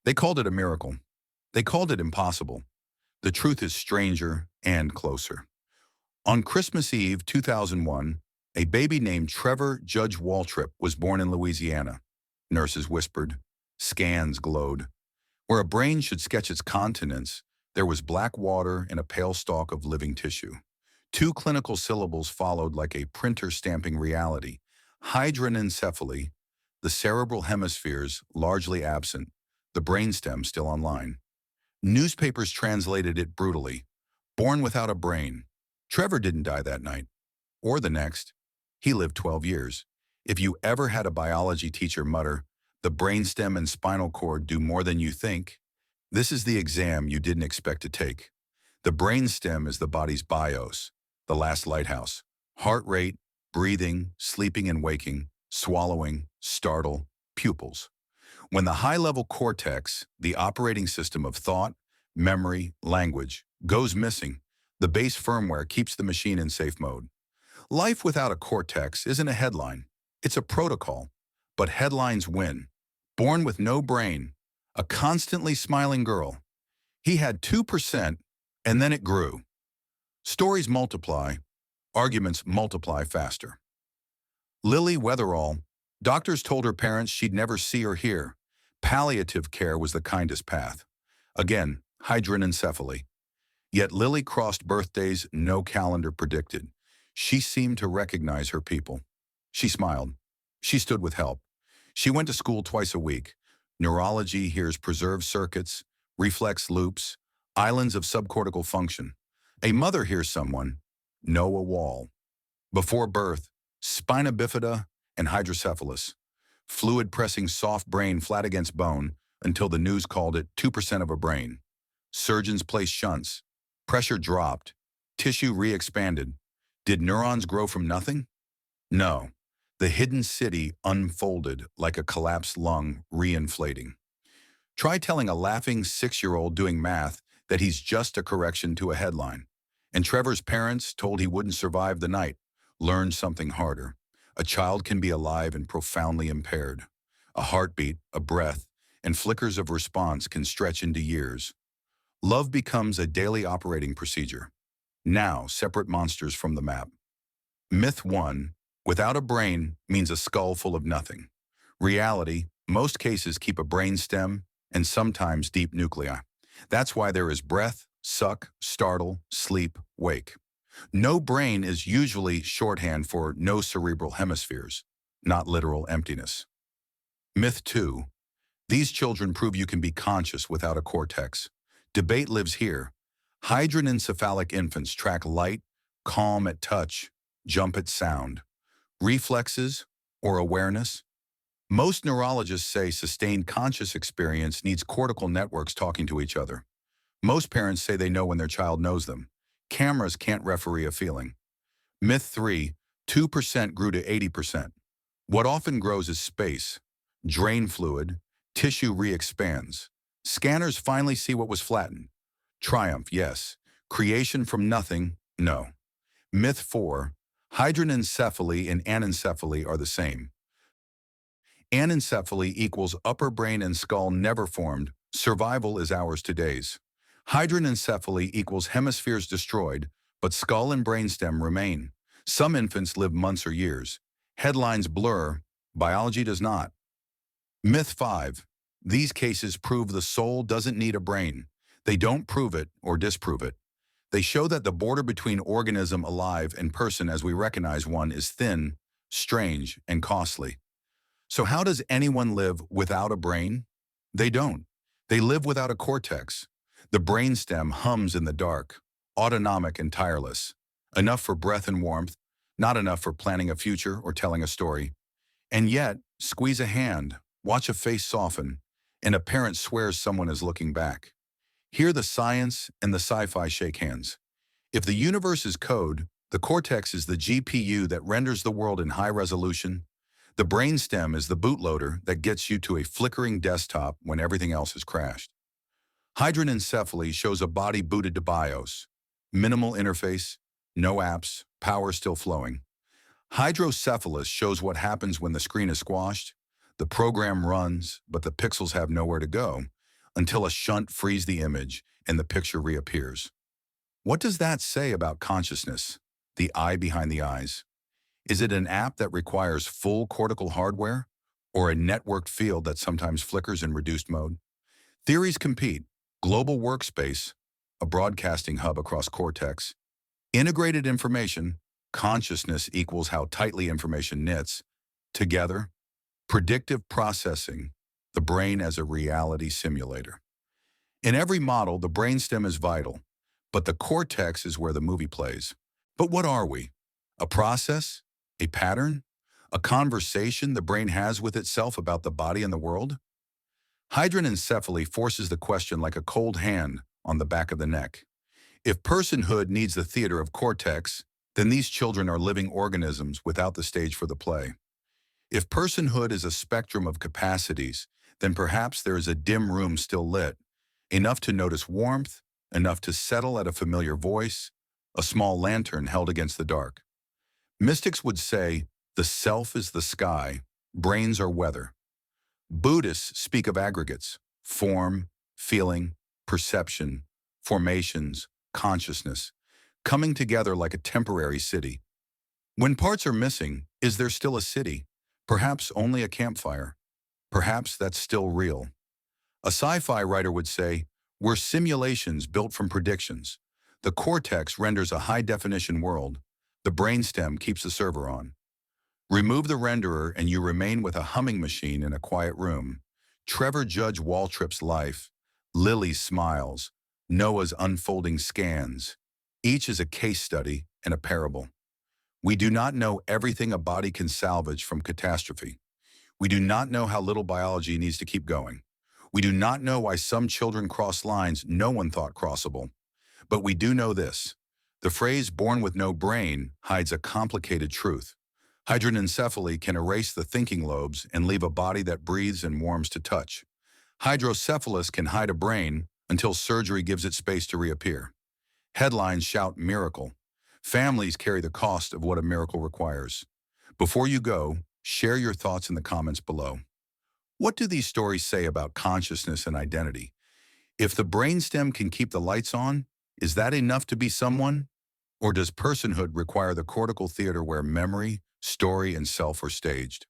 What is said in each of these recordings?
They called it a miracle. They called it impossible. The truth is stranger and closer. On Christmas Eve 2001, a baby named Trevor Judge Waltrip was born in Louisiana. Nurses whispered. Scans glowed. Where a brain should sketch its continents, there was black water and a pale stalk of living tissue. Two clinical syllables followed like a printer stamping reality. Hydranencephaly, the cerebral hemispheres largely absent, the brainstem still online. Newspapers translated it brutally. Born without a brain. Trevor didn't die that night, or the next. He lived 12 years. If you ever had a biology teacher mutter, the brainstem and spinal cord do more than you think, this is the exam you didn't expect to take. The brainstem is the body's BIOS, the last lighthouse. Heart rate, breathing, sleeping and waking, swallowing, startle, pupils. When the high-level cortex, the operating system of thought, memory, language, goes missing, the base firmware keeps the machine in safe mode. Life without a cortex isn't a headline. It's a protocol. But headlines win. Born with no brain, a constantly smiling girl. He had 2%, and then it grew. Stories multiply. Arguments multiply faster. Lily Weatherall, doctors told her parents she'd never see or hear. Palliative care was the kindest path. Again, hydranencephaly. Yet Lily crossed birthdays no calendar predicted. She seemed to recognize her people. She smiled. She stood with help. She went to school twice a week. Neurology hears preserved circuits, reflex loops, islands of subcortical function. A mother hears someone, know a wall. Before birth, spina bifida and hydrocephalus. Fluid pressing soft brain flat against bone until the news called it 2% of a brain. Surgeons placed shunts. Pressure dropped. Tissue re-expanded. Did neurons grow from nothing? No. The hidden city unfolded like a collapsed lung re-inflating. Try telling a laughing 6-year-old doing math that he's just a correction to a headline. And Trevor's parents, told he wouldn't survive the night, learned something harder. A child can be alive and profoundly impaired. A heartbeat, a breath, and flickers of response can stretch into years. Love becomes a daily operating procedure. Now, separate monsters from the map. Myth 1. Without a brain means a skull full of nothing. Reality, most cases keep a brain stem and sometimes deep nuclei. That's why there is breath, suck, startle, sleep, wake. No brain is usually shorthand for no cerebral hemispheres, not literal emptiness. Myth 2. These children prove you can be conscious without a cortex. Debate lives here. Hydranencephalic infants track light, calm at touch, jump at sound. Reflexes or awareness? Most neurologists say sustained conscious experience needs cortical networks talking to each other. Most parents say they know when their child knows them. Cameras can't referee a feeling. Myth 3, 2% grew to 80%. What often grows is space. Drain fluid, tissue re-expands. Scanners finally see what was flattened. Triumph, yes. Creation from nothing, no. Myth 4, hydranencephaly and anencephaly are the same. Anencephaly equals upper brain and skull never formed. Survival is ours today's. Hydranencephaly equals hemispheres destroyed, but skull and brainstem remain. Some infants live months or years. Headlines blur, biology does not. Myth 5. These cases prove the soul doesn't need a brain. They don't prove it or disprove it. They show that the border between organism alive and person as we recognize one is thin, strange, and costly. So how does anyone live without a brain? They don't. They live without a cortex. The brainstem hums in the dark, autonomic and tireless. Enough for breath and warmth, not enough for planning a future or telling a story. And yet, squeeze a hand, watch a face soften, and a parent swears someone is looking back. Here the science and the sci-fi shake hands. If the universe is code, the cortex is the GPU that renders the world in high resolution. The brainstem is the bootloader that gets you to a flickering desktop when everything else has crashed. Hydranencephaly shows a body booted to BIOS. Minimal interface, no apps, power still flowing. Hydrocephalus shows what happens when the screen is squashed. The program runs, but the pixels have nowhere to go. until a shunt frees the image and the picture reappears. What does that say about consciousness, the eye behind the eyes? Is it an app that requires full cortical hardware, or a networked field that sometimes flickers in reduced mode? Theories compete. Global workspace, a broadcasting hub across cortex, integrated information, consciousness equals how tightly information knits, together, predictive processing, the brain as a reality simulator. In every model, the brainstem is vital, but the cortex is where the movie plays. But what are we? A process? A pattern? A conversation the brain has with itself about the body and the world? Hydranencephaly forces the question like a cold hand on the back of the neck. If personhood needs the theater of cortex, then these children are living organisms without the stage for the play. If personhood is a spectrum of capacities, then perhaps there is a dim room still lit, enough to notice warmth, enough to settle at a familiar voice, a small lantern held against the dark. Mystics would say, the self is the sky, brains are weather. Buddhists speak of aggregates, form, feeling, perception, formations, consciousness, coming together like a temporary city. When parts are missing, is there still a city? Perhaps only a campfire. Perhaps that's still real. A sci-fi writer would say, we're simulations built from predictions. The cortex renders a high-definition world. The brainstem keeps the server on. Remove the renderer and you remain with a humming machine in a quiet room. Trevor Judge Waltrip's life, Lily's smiles, Noah's unfolding scans. Each is a case study and a parable. We do not know everything a body can salvage from catastrophe. We do not know how little biology needs to keep going. We do not know why some children cross lines no one thought crossable. But we do know this. The phrase born with no brain hides a complicated truth. Hydranencephaly can erase the thinking lobes and leave a body that breathes and warms to touch. Hydrocephalus can hide a brain until surgery gives it space to reappear. Headlines shout miracle. Families carry the cost of what a miracle requires. Before you go, share your thoughts in the comments below. What do these stories say about consciousness and identity? If the brainstem can keep the lights on, is that enough to be someone? Or does personhood require the cortical theater where memory, story, and self are staged?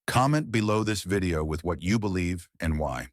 Comment below this video with what you believe and why.